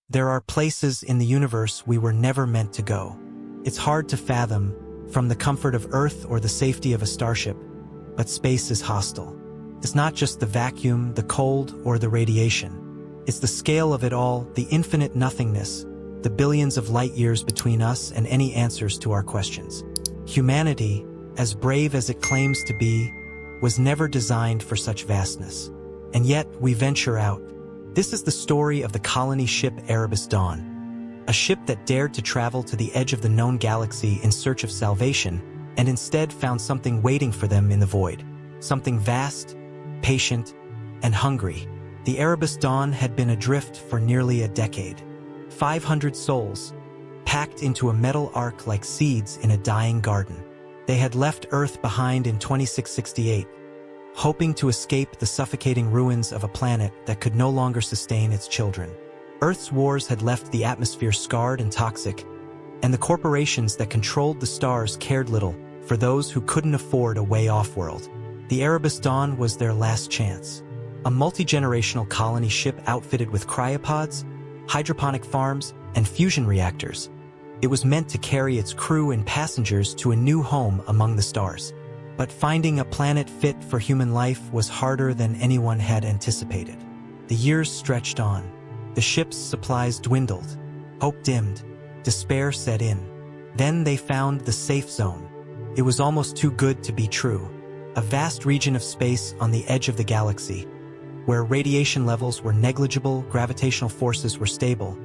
There are places in the universe we were never meant to go. It's hard to fathom, from the comfort of Earth or the safety of a starship, but space is hostile. It's not just the vacuum, the cold, or the radiation. It's the scale of it all, the infinite nothingness, the billions of light years between us and any answers to our questions. Humanity, as brave as it claims to be, was never designed for such vastness. And yet, we venture out. This is the story of the colony ship Erebus Dawn, a ship that dared to travel to the edge of the known galaxy in search of salvation, and instead found something waiting for them in the void. Something vast, patient, and hungry. The Erebus Dawn had been adrift for nearly a decade. 500 souls, packed into a metal ark like seeds in a dying garden. They had left Earth behind in 2668, hoping to escape the suffocating ruins of a planet that could no longer sustain its children. Earth's wars had left the atmosphere scarred and toxic, and the corporations that controlled the stars cared little for those who couldn't afford a way off-world. The Erebus Dawn was their last chance. A multi-generational colony ship outfitted with cryopods, hydroponic farms, and fusion reactors. It was meant to carry its crew and passengers to a new home among the stars. But finding a planet fit for human life was harder than anyone had anticipated. The years stretched on. The ship's supplies dwindled. Hope dimmed. Despair set in. Then they found the safe zone. It was almost too good to be true. A vast region of space on the edge of the galaxy, where radiation levels were negligible, gravitational forces were stable,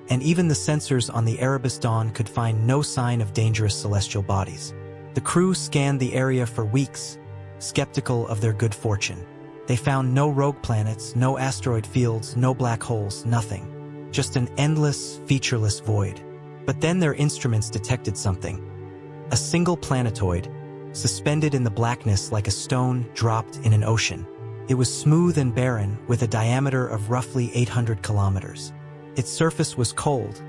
and even the sensors on the Erebus Dawn could find no sign of dangerous celestial bodies. The crew scanned the area for weeks, skeptical of their good fortune. They found no rogue planets, no asteroid fields, no black holes, nothing. Just an endless, featureless void. But then their instruments detected something. A single planetoid, suspended in the blackness like a stone dropped in an ocean. It was smooth and barren, with a diameter of roughly 800 kilometers. Its surface was cold,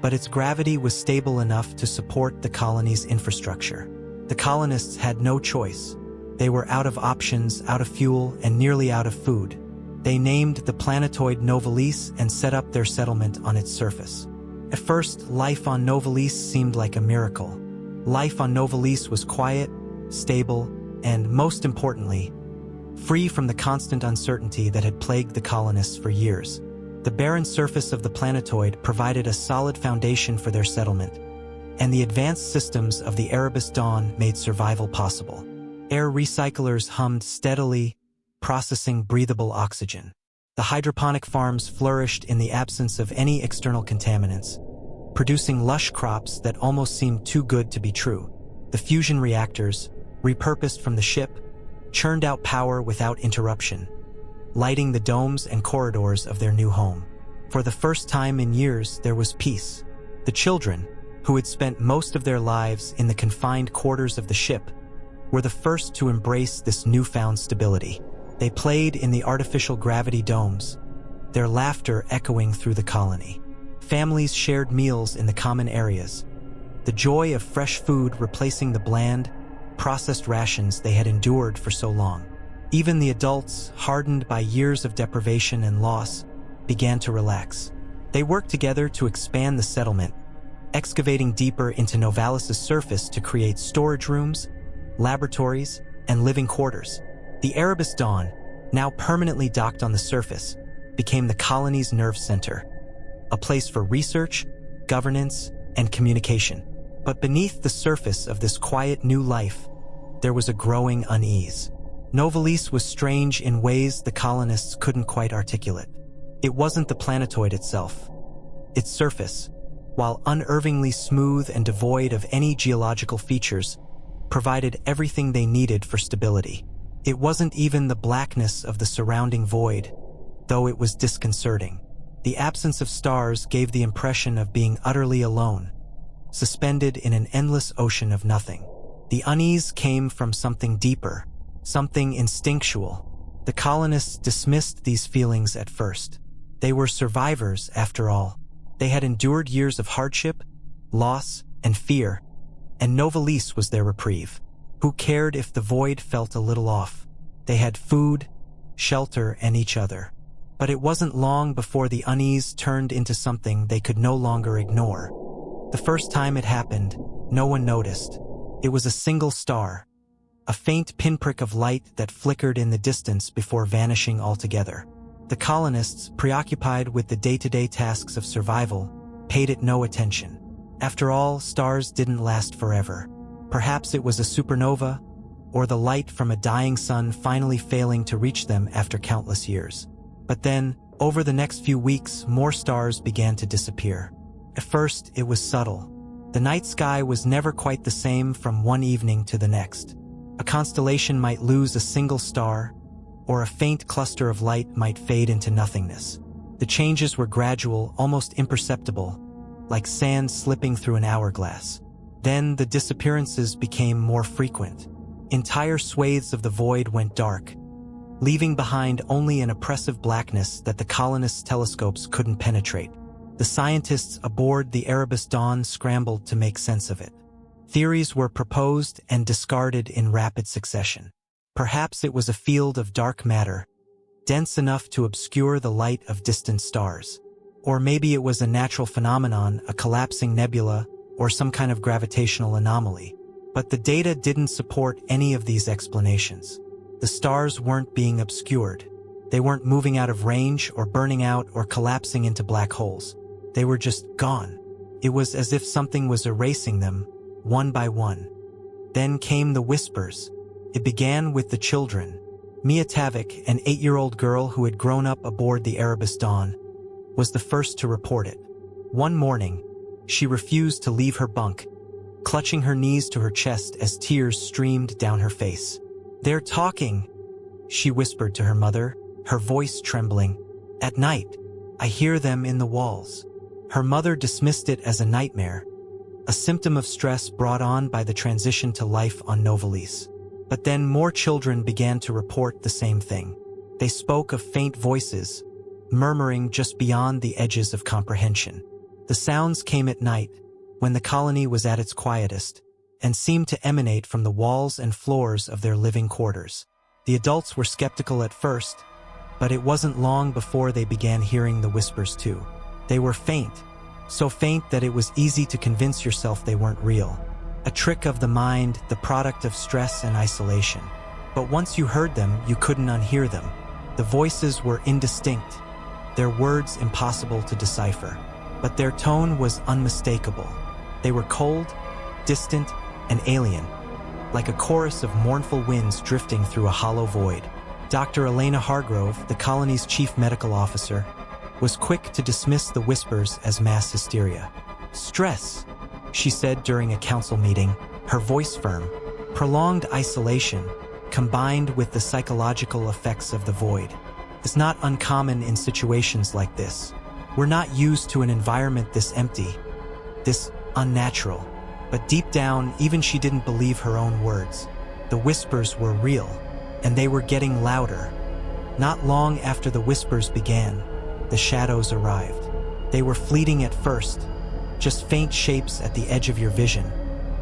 but its gravity was stable enough to support the colony's infrastructure. The colonists had no choice. They were out of options, out of fuel, and nearly out of food. They named the planetoid Novalis and set up their settlement on its surface. At first, life on Novalis seemed like a miracle. Life on Novalis was quiet, stable, and, most importantly, free from the constant uncertainty that had plagued the colonists for years. The barren surface of the planetoid provided a solid foundation for their settlement, and the advanced systems of the Erebus Dawn made survival possible. Air recyclers hummed steadily, processing breathable oxygen. The hydroponic farms flourished in the absence of any external contaminants, producing lush crops that almost seemed too good to be true. The fusion reactors, repurposed from the ship, churned out power without interruption, lighting the domes and corridors of their new home. For the first time in years, there was peace. The children, who had spent most of their lives in the confined quarters of the ship, were the first to embrace this newfound stability. They played in the artificial gravity domes, their laughter echoing through the colony. Families shared meals in the common areas, the joy of fresh food replacing the bland, processed rations they had endured for so long. Even the adults, hardened by years of deprivation and loss, began to relax. They worked together to expand the settlement, excavating deeper into Novalis's surface to create storage rooms, laboratories, and living quarters. The Erebus Dawn, now permanently docked on the surface, became the colony's nerve center, a place for research, governance, and communication. But beneath the surface of this quiet new life, there was a growing unease. Novalis was strange in ways the colonists couldn't quite articulate. It wasn't the planetoid itself. Its surface, while unervingly smooth and devoid of any geological features, provided everything they needed for stability. It wasn't even the blackness of the surrounding void, though it was disconcerting. The absence of stars gave the impression of being utterly alone, suspended in an endless ocean of nothing. The unease came from something deeper, something instinctual. The colonists dismissed these feelings at first. They were survivors, after all. They had endured years of hardship, loss, and fear, and Novalis was their reprieve. Who cared if the void felt a little off? They had food, shelter, and each other. But it wasn't long before the unease turned into something they could no longer ignore. The first time it happened, no one noticed. It was a single star, a faint pinprick of light that flickered in the distance before vanishing altogether. The colonists, preoccupied with the day-to-day tasks of survival, paid it no attention. After all, stars didn't last forever. Perhaps it was a supernova, or the light from a dying sun finally failing to reach them after countless years. But then, over the next few weeks, more stars began to disappear. At first, it was subtle. The night sky was never quite the same from one evening to the next. A constellation might lose a single star, or a faint cluster of light might fade into nothingness. The changes were gradual, almost imperceptible, like sand slipping through an hourglass. Then the disappearances became more frequent. Entire swathes of the void went dark, leaving behind only an oppressive blackness that the colonists' telescopes couldn't penetrate. The scientists aboard the Erebus Dawn scrambled to make sense of it. Theories were proposed and discarded in rapid succession. Perhaps it was a field of dark matter, dense enough to obscure the light of distant stars. Or maybe it was a natural phenomenon, a collapsing nebula, or some kind of gravitational anomaly. But the data didn't support any of these explanations. The stars weren't being obscured. They weren't moving out of range or burning out or collapsing into black holes. They were just gone. It was as if something was erasing them, one by one. Then came the whispers. It began with the children. Mia Tavik, an 8-year-old girl who had grown up aboard the Erebus Dawn, was the first to report it. One morning, she refused to leave her bunk, clutching her knees to her chest as tears streamed down her face. "They're talking," she whispered to her mother, her voice trembling. "At night, I hear them in the walls." Her mother dismissed it as a nightmare, a symptom of stress brought on by the transition to life on Novalis. But then more children began to report the same thing. They spoke of faint voices, murmuring just beyond the edges of comprehension. The sounds came at night, when the colony was at its quietest, and seemed to emanate from the walls and floors of their living quarters. The adults were skeptical at first, but it wasn't long before they began hearing the whispers too. They were faint, so faint that it was easy to convince yourself they weren't real. A trick of the mind, the product of stress and isolation. But once you heard them, you couldn't unhear them. The voices were indistinct, their words impossible to decipher. But their tone was unmistakable. They were cold, distant, and alien, like a chorus of mournful winds drifting through a hollow void. Dr. Elena Hargrove, the colony's chief medical officer, was quick to dismiss the whispers as mass hysteria. "Stress," she said during a council meeting, her voice firm. "Prolonged isolation, combined with the psychological effects of the void, is not uncommon in situations like this. We're not used to an environment this empty, this unnatural." But deep down, even she didn't believe her own words. The whispers were real, and they were getting louder. Not long after the whispers began, the shadows arrived. They were fleeting at first, just faint shapes at the edge of your vision,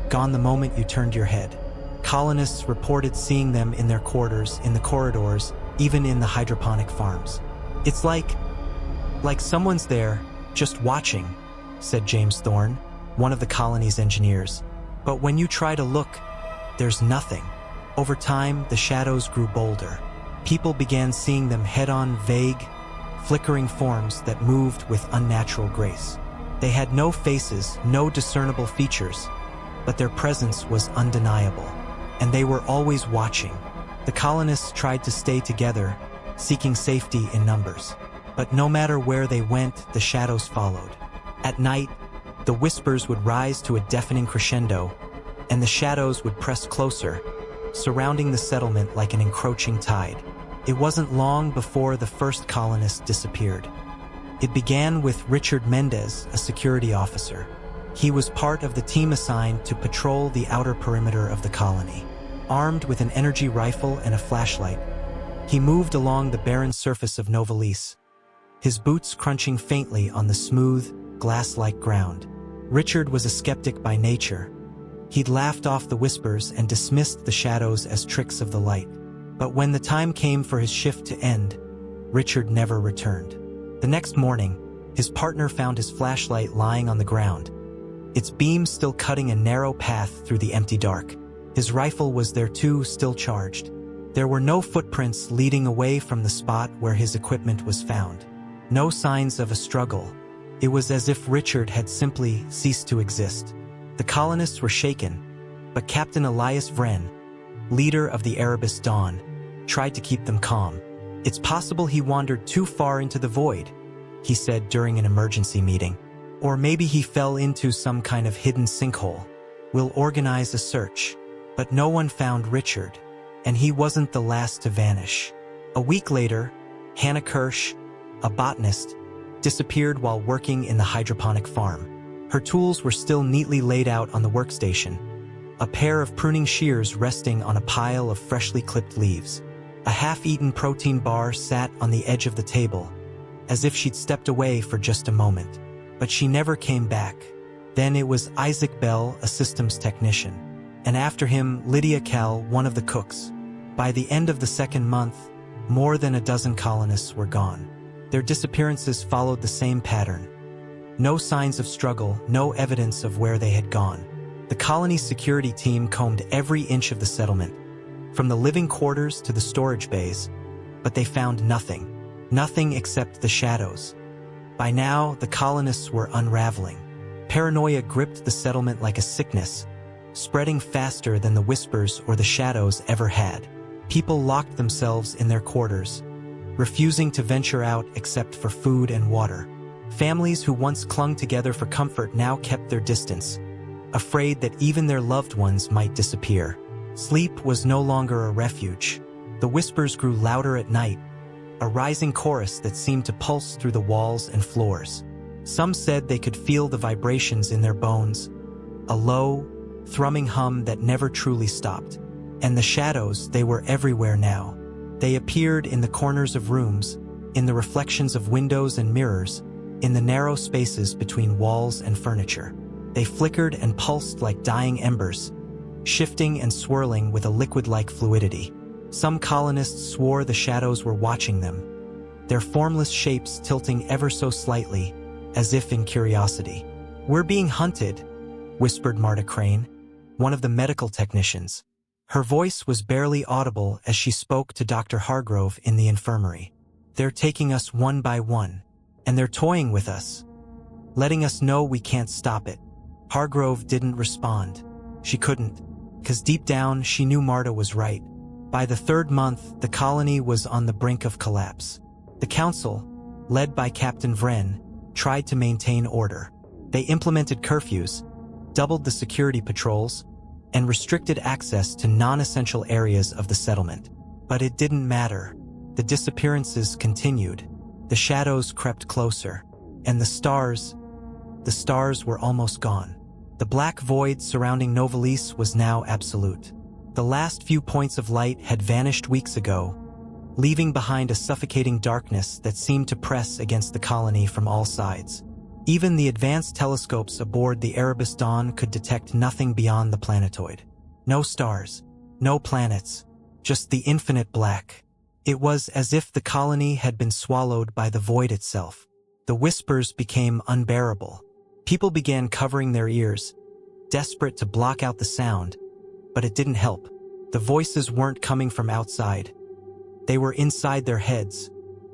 gone the moment you turned your head. Colonists reported seeing them in their quarters, in the corridors, even in the hydroponic farms. "It's like someone's there, just watching," said James Thorne, one of the colony's engineers. "But when you try to look, there's nothing." Over time, the shadows grew bolder. People began seeing them head-on, vague, flickering forms that moved with unnatural grace. They had no faces, no discernible features, but their presence was undeniable, and they were always watching. The colonists tried to stay together, seeking safety in numbers. But no matter where they went, the shadows followed. At night, the whispers would rise to a deafening crescendo, and the shadows would press closer, surrounding the settlement like an encroaching tide. It wasn't long before the first colonist disappeared. It began with Richard Mendez, a security officer. He was part of the team assigned to patrol the outer perimeter of the colony. Armed with an energy rifle and a flashlight, he moved along the barren surface of Novalis, his boots crunching faintly on the smooth, glass-like ground. Richard was a skeptic by nature. He'd laughed off the whispers and dismissed the shadows as tricks of the light. But when the time came for his shift to end, Richard never returned. The next morning, his partner found his flashlight lying on the ground, its beam still cutting a narrow path through the empty dark. His rifle was there too, still charged. There were no footprints leading away from the spot where his equipment was found. No signs of a struggle. It was as if Richard had simply ceased to exist. The colonists were shaken, but Captain Elias Vren, leader of the Erebus Dawn, tried to keep them calm. "It's possible he wandered too far into the void," he said during an emergency meeting. "Or maybe he fell into some kind of hidden sinkhole. We'll organize a search." But no one found Richard, and he wasn't the last to vanish. A week later, Hannah Kirsch, a botanist, disappeared while working in the hydroponic farm. Her tools were still neatly laid out on the workstation, a pair of pruning shears resting on a pile of freshly clipped leaves. A half-eaten protein bar sat on the edge of the table, as if she'd stepped away for just a moment. But she never came back. Then it was Isaac Bell, a systems technician, and after him, Lydia Kell, one of the cooks. By the end of the second month, more than a dozen colonists were gone. Their disappearances followed the same pattern. No signs of struggle, no evidence of where they had gone. The colony security team combed every inch of the settlement, from the living quarters to the storage bays, but they found nothing. Nothing except the shadows. By now, the colonists were unraveling. Paranoia gripped the settlement like a sickness, spreading faster than the whispers or the shadows ever had. People locked themselves in their quarters, refusing to venture out except for food and water. Families who once clung together for comfort now kept their distance, afraid that even their loved ones might disappear. Sleep was no longer a refuge. The whispers grew louder at night, a rising chorus that seemed to pulse through the walls and floors. Some said they could feel the vibrations in their bones, a low, thrumming hum that never truly stopped. And the shadows, they were everywhere now. They appeared in the corners of rooms, in the reflections of windows and mirrors, in the narrow spaces between walls and furniture. They flickered and pulsed like dying embers, shifting and swirling with a liquid-like fluidity. Some colonists swore the shadows were watching them, their formless shapes tilting ever so slightly, as if in curiosity. "We're being hunted," whispered Marta Crane, one of the medical technicians. Her voice was barely audible as she spoke to Dr. Hargrove in the infirmary. "They're taking us one by one, and they're toying with us, letting us know we can't stop it." Hargrove didn't respond. She couldn't, because deep down she knew Marta was right. By the third month, the colony was on the brink of collapse. The council, led by Captain Vren, tried to maintain order. They implemented curfews, doubled the security patrols, and restricted access to non-essential areas of the settlement. But it didn't matter. The disappearances continued. The shadows crept closer, and the stars were almost gone. The black void surrounding Novalis was now absolute. The last few points of light had vanished weeks ago, leaving behind a suffocating darkness that seemed to press against the colony from all sides. Even the advanced telescopes aboard the Erebus Dawn could detect nothing beyond the planetoid. No stars, no planets, just the infinite black. It was as if the colony had been swallowed by the void itself. The whispers became unbearable. People began covering their ears, desperate to block out the sound, but it didn't help. The voices weren't coming from outside. They were inside their heads,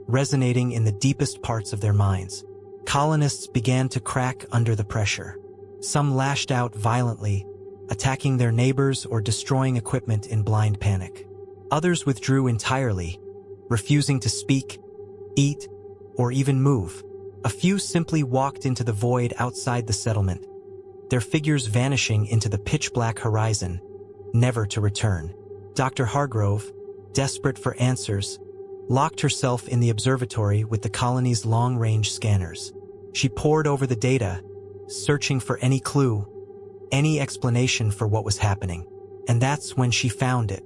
resonating in the deepest parts of their minds. Colonists began to crack under the pressure. Some lashed out violently, attacking their neighbors or destroying equipment in blind panic. Others withdrew entirely, refusing to speak, eat, or even move. A few simply walked into the void outside the settlement, their figures vanishing into the pitch-black horizon, never to return. Dr. Hargrove, desperate for answers, locked herself in the observatory with the colony's long-range scanners. She pored over the data, searching for any clue, any explanation for what was happening. And that's when she found it.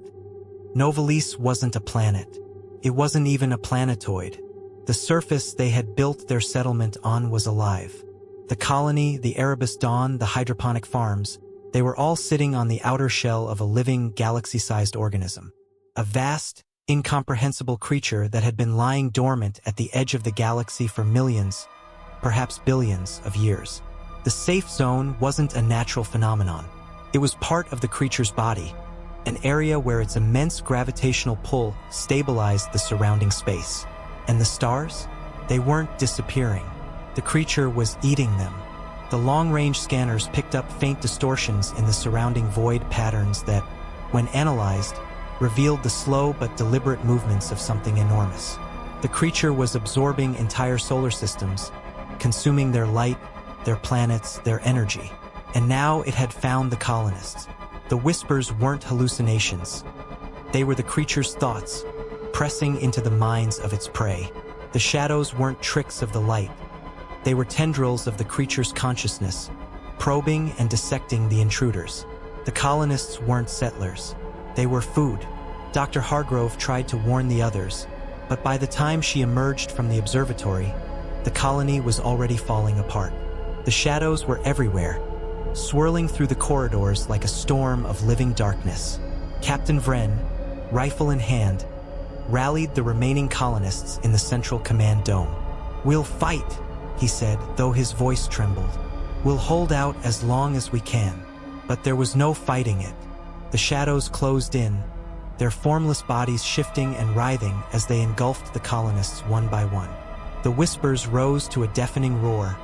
Novalis wasn't a planet. It wasn't even a planetoid. The surface they had built their settlement on was alive. The colony, the Erebus Dawn, the hydroponic farms, they were all sitting on the outer shell of a living, galaxy-sized organism. A vast, incomprehensible creature that had been lying dormant at the edge of the galaxy for millions, perhaps billions of years. The safe zone wasn't a natural phenomenon. It was part of the creature's body, an area where its immense gravitational pull stabilized the surrounding space. And the stars? They weren't disappearing. The creature was eating them. The long-range scanners picked up faint distortions in the surrounding void patterns that, when analyzed, revealed the slow but deliberate movements of something enormous. The creature was absorbing entire solar systems, consuming their light, their planets, their energy. And now it had found the colonists. The whispers weren't hallucinations. They were the creature's thoughts, pressing into the minds of its prey. The shadows weren't tricks of the light. They were tendrils of the creature's consciousness, probing and dissecting the intruders. The colonists weren't settlers. They were food. Dr. Hargrove tried to warn the others, but by the time she emerged from the observatory, the colony was already falling apart. The shadows were everywhere, swirling through the corridors like a storm of living darkness. Captain Vren, rifle in hand, rallied the remaining colonists in the central command dome. "We'll fight," he said, though his voice trembled. "We'll hold out as long as we can." But there was no fighting it. The shadows closed in, their formless bodies shifting and writhing as they engulfed the colonists one by one. The whispers rose to a deafening roar,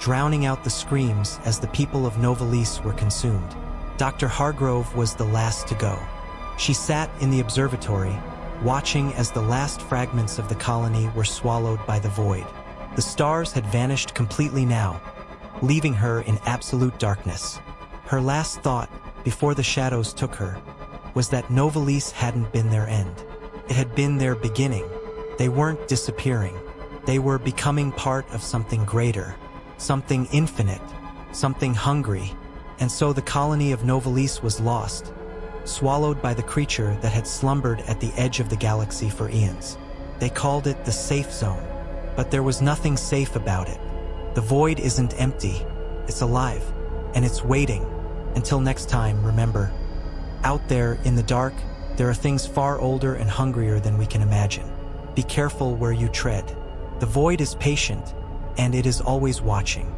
drowning out the screams as the people of Novalis were consumed. Dr. Hargrove was the last to go. She sat in the observatory, watching as the last fragments of the colony were swallowed by the void. The stars had vanished completely now, leaving her in absolute darkness. Her last thought, before the shadows took her, was that Novalis hadn't been their end. It had been their beginning. They weren't disappearing. They were becoming part of something greater, something infinite, something hungry. And so the colony of Novalis was lost, swallowed by the creature that had slumbered at the edge of the galaxy for eons. They called it the safe zone, but there was nothing safe about it. The void isn't empty, it's alive, and it's waiting. Until next time, remember, out there in the dark, there are things far older and hungrier than we can imagine. Be careful where you tread. The void is patient, and it is always watching.